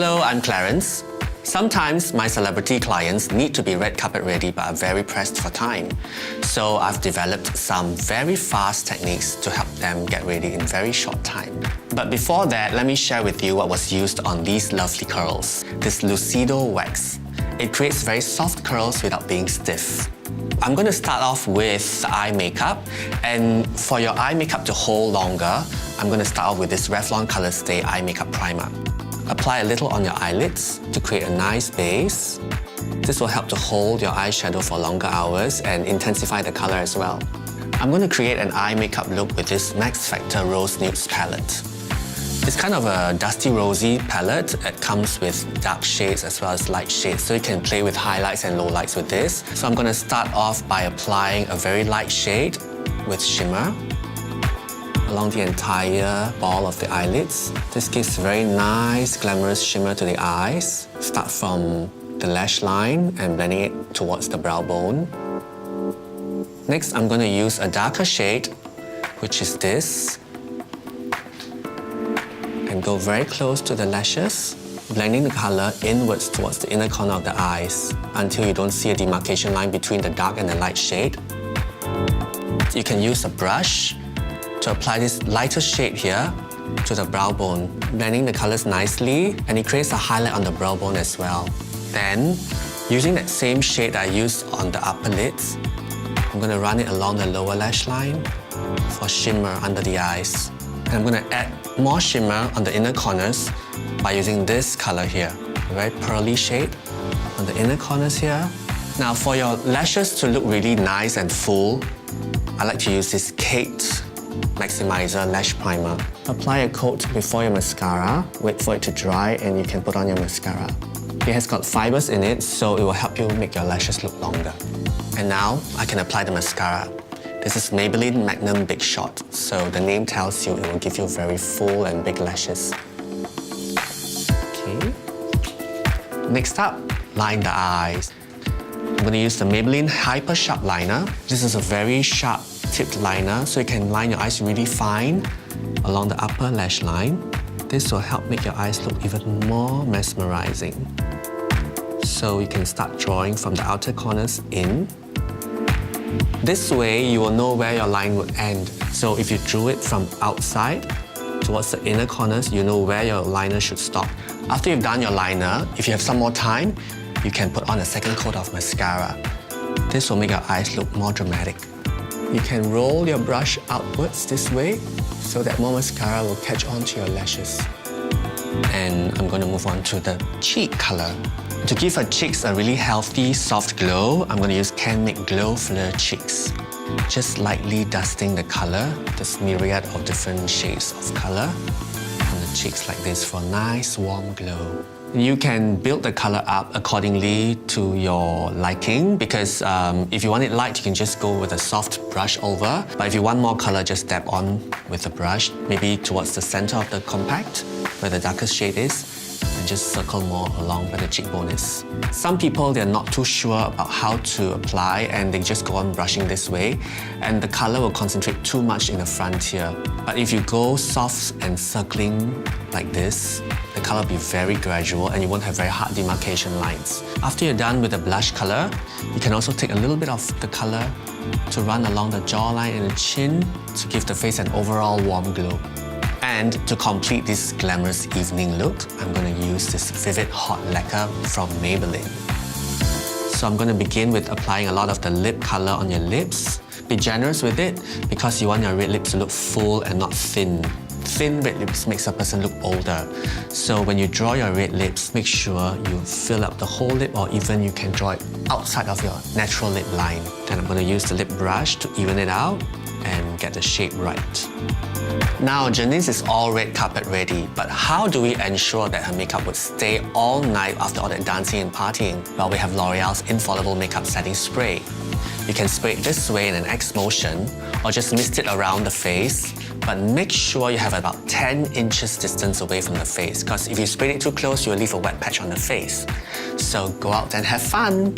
Hello, I'm Clarence. Sometimes my celebrity clients need to be red carpet ready but are very pressed for time. So I've developed some very fast techniques to help them get ready in very short time. But before that, let me share with you what was used on these lovely curls. This Lucido wax. It creates very soft curls without being stiff. I'm going to start off with eye makeup, and for your eye makeup to hold longer, I'm going to start off with this Revlon Colorstay Eye Makeup Primer. Apply a little on your eyelids to create a nice base. This will help to hold your eyeshadow for longer hours and intensify the color as well. I'm going to create an eye makeup look with this Max Factor Rose Nudes palette. It's kind of a dusty rosy palette. It comes with dark shades as well as light shades, so you can play with highlights and lowlights with this. So I'm going to start off by applying a very light shade with shimmer along the entire ball of the eyelids. This gives very nice, glamorous shimmer to the eyes. Start from the lash line and blending it towards the brow bone. Next, I'm going to use a darker shade, which is this, and go very close to the lashes, blending the color inwards towards the inner corner of the eyes until you don't see a demarcation line between the dark and the light shade. You can use a brush to apply this lighter shade here to the brow bone, blending the colors nicely, and it creates a highlight on the brow bone as well. Then, using that same shade I used on the upper lids, I'm going to run it along the lower lash line for shimmer under the eyes. And I'm going to add more shimmer on the inner corners by using this color here, a very pearly shade on the inner corners here. Now, for your lashes to look really nice and full, I like to use this Kate Maximizer Lash Primer. Apply a coat before your mascara, wait for it to dry, and you can put on your mascara. It has got fibers in it, so it will help you make your lashes look longer. And now, I can apply the mascara. This is Maybelline Magnum Big Shot, so the name tells you it will give you very full and big lashes. Okay. Next up, line the eyes. I'm going to use the Maybelline Hypersharp Liner. This is a very sharp tipped liner, so you can line your eyes really fine along the upper lash line. This will help make your eyes look even more mesmerizing. So you can start drawing from the outer corners in. This way, you will know where your line will end. So if you drew it from outside towards the inner corners, you know where your liner should stop. After you've done your liner, if you have some more time, you can put on a second coat of mascara. This will make your eyes look more dramatic. You can roll your brush outwards this way so that more mascara will catch on to your lashes. And I'm going to move on to the cheek color. To give her cheeks a really healthy, soft glow, I'm going to use CANMAKE Glow Fleur Cheeks. Just lightly dusting the color, this myriad of different shades of color on the cheeks like this for a nice warm glow. You can build the color up accordingly to your liking, because if you want it light, you can just go with a soft brush over. But if you want more color, just dab on with a brush, maybe towards the center of the compact, where the darkest shade is, and just circle more along where the cheekbone is. Some people, they're not too sure about how to apply, and they just go on brushing this way, and the color will concentrate too much in the front here. But if you go soft and circling like this, the color will be very gradual and you won't have very hard demarcation lines. After you're done with the blush color, you can also take a little bit of the color to run along the jawline and the chin to give the face an overall warm glow. And to complete this glamorous evening look, I'm going to use this Vivid Hot Lacquer from Maybelline. So I'm going to begin with applying a lot of the lip color on your lips. Be generous with it because you want your red lips to look full and not thin. Thin red lips makes a person look older. So when you draw your red lips, make sure you fill up the whole lip, or even you can draw it outside of your natural lip line. Then I'm going to use the lip brush to even it out and get the shape right. Now, Janice is all red carpet ready, but how do we ensure that her makeup would stay all night after all that dancing and partying? Well, we have L'Oreal's Infallible Makeup Setting Spray. You can spray it this way in an X motion, or just mist it around the face, but make sure you have about 10 inches distance away from the face, because if you spray it too close, you'll leave a wet patch on the face. So go out and have fun!